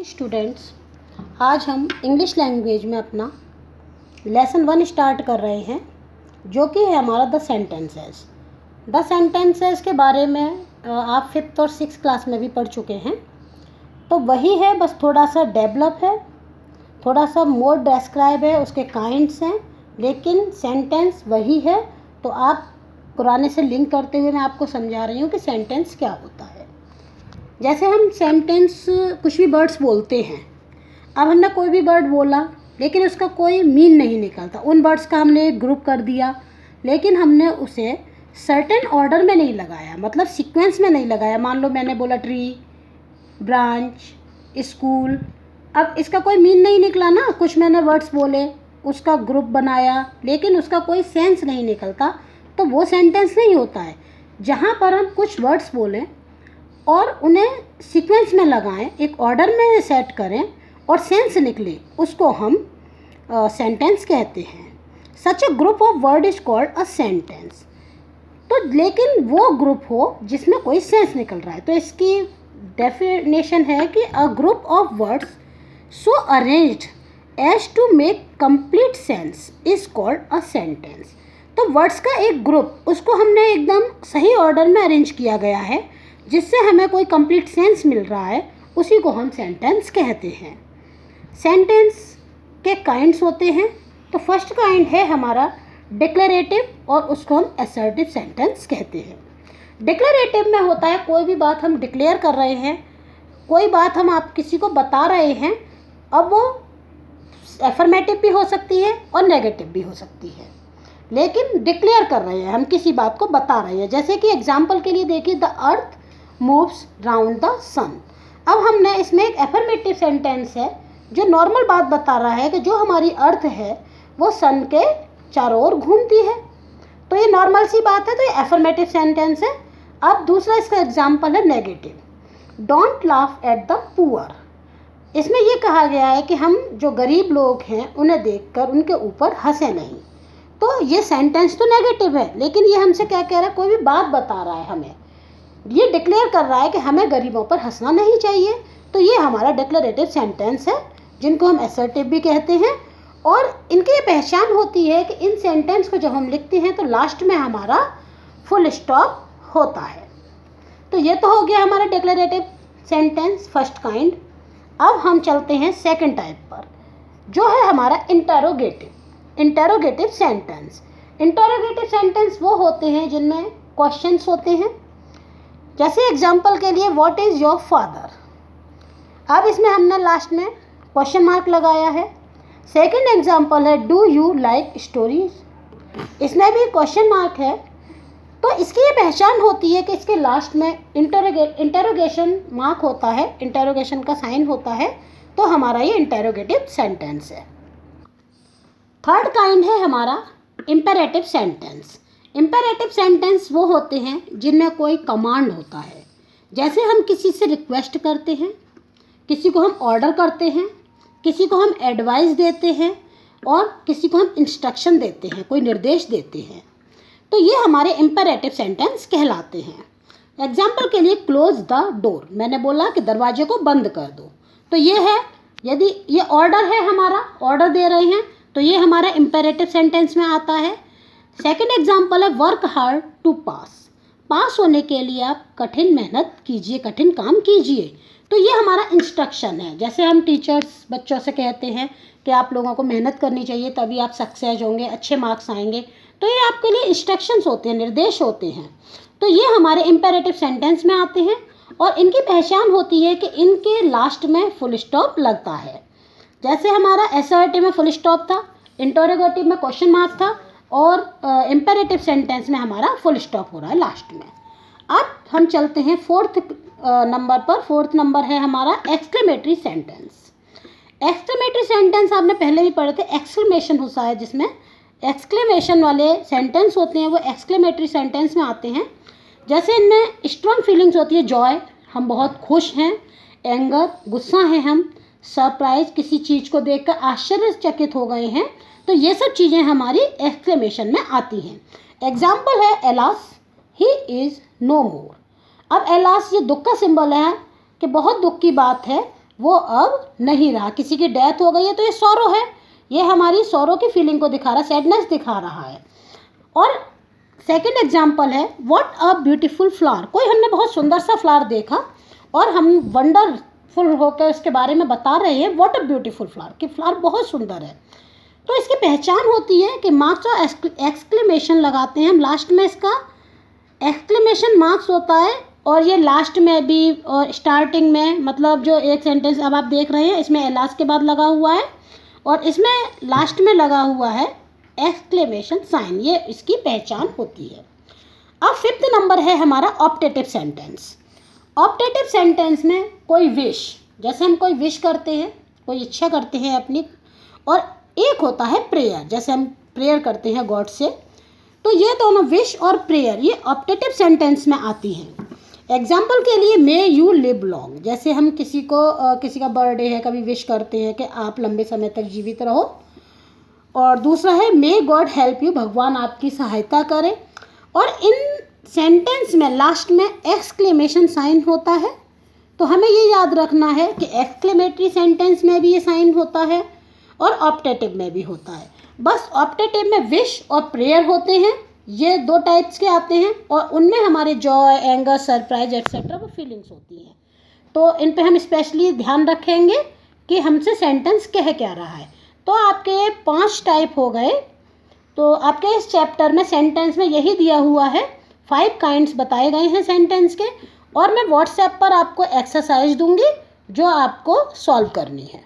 Students, आज हम English language में अपना लेसन 1 स्टार्ट कर रहे हैं, जो कि है हमारा द सेंटेंसेस। द सेंटेंसेस के बारे में आप 5th और 6th क्लास में भी पढ़ चुके हैं, तो वही है, बस थोड़ा सा डेवलप है, थोड़ा सा मोर डिस्क्राइब है, उसके काइंड्स हैं, लेकिन सेंटेंस वही है। तो आप पुराने से लिंक करते हुए मैं आपको समझा रही हूँ कि सेंटेंस क्या होता है। जैसे हम सेंटेंस कुछ भी वर्ड्स बोलते हैं, अब हमने कोई भी वर्ड बोला लेकिन उसका कोई मीन नहीं निकलता, उन वर्ड्स का हमने एक ग्रुप कर दिया, लेकिन हमने उसे सर्टेन ऑर्डर में नहीं लगाया, मतलब सीक्वेंस में नहीं लगाया। मान लो मैंने बोला ट्री, ब्रांच, स्कूल, अब इसका कोई मीन नहीं निकला ना, कुछ मैंने वर्ड्स बोले, उसका ग्रुप बनाया, लेकिन उसका कोई सेंस नहीं निकलता, तो वो सेंटेंस नहीं होता है। जहाँ पर हम कुछ वर्ड्स बोलें और उन्हें सीक्वेंस में लगाएं, एक ऑर्डर में सेट करें और सेंस निकले, उसको हम सेंटेंस कहते हैं। Such a group of word is called a sentence. तो लेकिन वो ग्रुप हो जिसमें कोई सेंस निकल रहा है, तो इसकी डेफिनेशन है कि a group of words so arranged as to make complete sense is called a sentence. तो वर्ड्स का एक ग्रुप, उसको हमने एकदम सही ऑर्डर में अरेंज किया गया है, जिससे हमें कोई कंप्लीट सेंस मिल रहा है, उसी को हम सेंटेंस कहते हैं। सेंटेंस के काइंड्स होते हैं, तो फर्स्ट काइंड है हमारा डिक्लेरेटिव, और उसको हम असर्टिव सेंटेंस कहते हैं। डिक्लेरेटिव में होता है कोई भी बात हम डिक्लेयर कर रहे हैं, कोई बात हम आप किसी को बता रहे हैं, अब वो एफर्मेटिव भी हो सकती है और नेगेटिव भी हो सकती है, लेकिन डिक्लेयर कर रहे हैं, हम किसी बात को बता रहे हैं। जैसे कि एग्जाम्पल के लिए देखिए, the earth moves round the sun. अब हमने इसमें एक एफर्मेटिव सेंटेंस है जो नॉर्मल बात बता रहा है कि जो हमारी अर्थ है वो सन के चारों ओर घूमती है, तो ये नॉर्मल सी बात है, तो ये एफर्मेटिव सेंटेंस है। अब दूसरा इसका एग्जाम्पल है negative, don't laugh at the poor. इसमें ये कहा गया है कि हम जो गरीब लोग हैं उन्हें देखकर उनके ऊपर हंसे नहीं। तो ये सेंटेंस तो नेगेटिव है, लेकिन ये हमसे क्या कह रहा है, कोई भी बात बता रहा है हमें, ये डिक्लेयर कर रहा है कि हमें गरीबों पर हंसना नहीं चाहिए। तो ये हमारा डिक्लेरेटिव सेंटेंस है, जिनको हम असर्टिव भी कहते हैं। और इनकी ये पहचान होती है कि इन सेंटेंस को जब हम लिखते हैं तो लास्ट में हमारा फुल स्टॉप होता है। तो ये तो हो गया हमारा डिक्लेरेटिव सेंटेंस फर्स्ट काइंड। अब हम चलते हैं सेकंड टाइप पर, जो है हमारा इंटेरोगेटिव सेंटेंस। इंटेरोगेटिव सेंटेंस वो होते हैं जिनमें क्वेश्चंस होते हैं। जैसे एग्जाम्पल के लिए, व्हाट इज़ योर फादर। अब इसमें हमने लास्ट में क्वेश्चन मार्क लगाया है। सेकंड एग्जाम्पल है, डू यू लाइक स्टोरीज। इसमें भी क्वेश्चन मार्क है। तो इसकी ये पहचान होती है कि इसके लास्ट में इंटेरोगेशन मार्क होता है, इंटेरोगेशन का साइन होता है, तो हमारा ये इंटेरोगेटिव सेंटेंस है। थर्ड काइंड है हमारा इम्पेरेटिव सेंटेंस। इम्पेरेटिव सेंटेंस वो होते हैं जिनमें कोई कमांड होता है। जैसे हम किसी से रिक्वेस्ट करते हैं, किसी को हम ऑर्डर करते हैं, किसी को हम एडवाइस देते हैं, और किसी को हम इंस्ट्रक्शन देते हैं, कोई निर्देश देते हैं, तो ये हमारे इम्पेरेटिव सेंटेंस कहलाते हैं। एग्जाम्पल के लिए, क्लोज द डोर, मैंने बोला कि दरवाजे को बंद कर दो, तो ये है, यदि ये ऑर्डर है, हमारा ऑर्डर दे रहे हैं, तो ये हमारा इम्पेरेटिव सेंटेंस में आता है। सेकंड एग्जाम्पल है, वर्क हार्ड टू पास होने के लिए आप कठिन मेहनत कीजिए, कठिन काम कीजिए, तो ये हमारा इंस्ट्रक्शन है। जैसे हम टीचर्स बच्चों से कहते हैं कि आप लोगों को मेहनत करनी चाहिए, तभी आप सक्सेस होंगे, अच्छे मार्क्स आएंगे, तो ये आपके लिए इंस्ट्रक्शंस होते हैं, निर्देश होते हैं। तो ये हमारे इम्पेरेटिव सेंटेंस में आते हैं, और इनकी पहचान होती है कि इनके लास्ट में फुल स्टॉप लगता है। जैसे हमारा असर्टिव में फुल स्टॉप था, इंटरोगेटिव में क्वेश्चन मार्क था, और इम्पेरेटिव सेंटेंस में हमारा फुल स्टॉप हो रहा है लास्ट में। अब हम चलते हैं फोर्थ नंबर पर। फोर्थ नंबर है हमारा एक्सक्लेमेटरी सेंटेंस। एक्सक्लेमेटरी सेंटेंस आपने पहले भी पढ़े थे, एक्सक्लेमेशन होता है, जिसमें एक्सक्लेमेशन वाले सेंटेंस होते हैं वो एक्सक्लेमेटरी सेंटेंस में आते हैं। जैसे इनमें स्ट्रॉन्ग फीलिंग्स होती है, जॉय, हम बहुत खुश हैं, एंगर, गुस्सा है हम, सरप्राइज, किसी चीज़ को देखकर आश्चर्यचकित हो गए हैं, तो ये सब चीज़ें हमारी एक्सक्लेमेशन में आती हैं। एग्जाम्पल है, एलास ही इज़ नो मोर। अब एलास ये दुख का सिंबल है कि बहुत दुख की बात है, वो अब नहीं रहा, किसी की डेथ हो गई है तो ये सॉरो है, ये हमारी सॉरो की फीलिंग को दिखा रहा है, सैडनेस दिखा रहा है। और सेकंड एग्जांपल है व्हाट अ ब्यूटीफुल फ्लावर, कोई हमने बहुत सुंदर सा फ्लावर देखा और हम वंडरफुल होकर उसके बारे में बता रहे हैं, व्हाट अ ब्यूटीफुल फ्लावर, कि फ्लावर बहुत सुंदर है। तो इसकी पहचान होती है कि मार्क्स और एक्सक्लेमेशन लगाते हैं हम, लास्ट में इसका एक्सक्लेमेशन मार्क्स होता है, और ये लास्ट में भी और स्टार्टिंग में, मतलब जो एक सेंटेंस अब आप देख रहे हैं इसमें एलास के बाद लगा हुआ है और इसमें लास्ट में लगा हुआ है एक्सक्लेमेशन साइन, ये इसकी पहचान होती है। अब फिफ्थ नंबर है हमारा ऑप्टेटिव सेंटेंस। ऑप्टेटिव सेंटेंस में कोई विश, जैसे हम कोई विश करते हैं, कोई इच्छा करते हैं अपनी, और एक होता है प्रेयर, जैसे हम प्रेयर करते हैं गॉड से, तो ये दोनों विश और प्रेयर ये ऑप्टेटिव सेंटेंस में आती हैं। एग्जाम्पल के लिए मे यू लिव लॉन्ग, जैसे हम किसी का बर्थडे है कभी विश करते हैं कि आप लंबे समय तक जीवित रहो, और दूसरा है मे गॉड हेल्प यू, भगवान आपकी सहायता करे। और इन सेंटेंस में लास्ट में एक्सक्लेमेशन साइन होता है, तो हमें ये याद रखना है कि एक्सक्लेमेटरी सेंटेंस में भी ये साइन होता है और ऑप्टेटिव में भी होता है। बस ऑप्टेटिव में विश और प्रेयर होते हैं, ये दो टाइप्स के आते हैं, और उनमें हमारे जॉय, एंगर, सरप्राइज एक्सेट्रा वो फीलिंग्स होती हैं। तो इन पे हम स्पेशली ध्यान रखेंगे कि हमसे सेंटेंस कह क्या रहा है। तो आपके 5 टाइप हो गए। तो आपके इस चैप्टर में सेंटेंस में यही दिया हुआ है, 5 काइंड्स बताए गए हैं सेंटेंस के, और मैं व्हाट्सएप पर आपको एक्सरसाइज दूंगी जो आपको सॉल्व करनी है।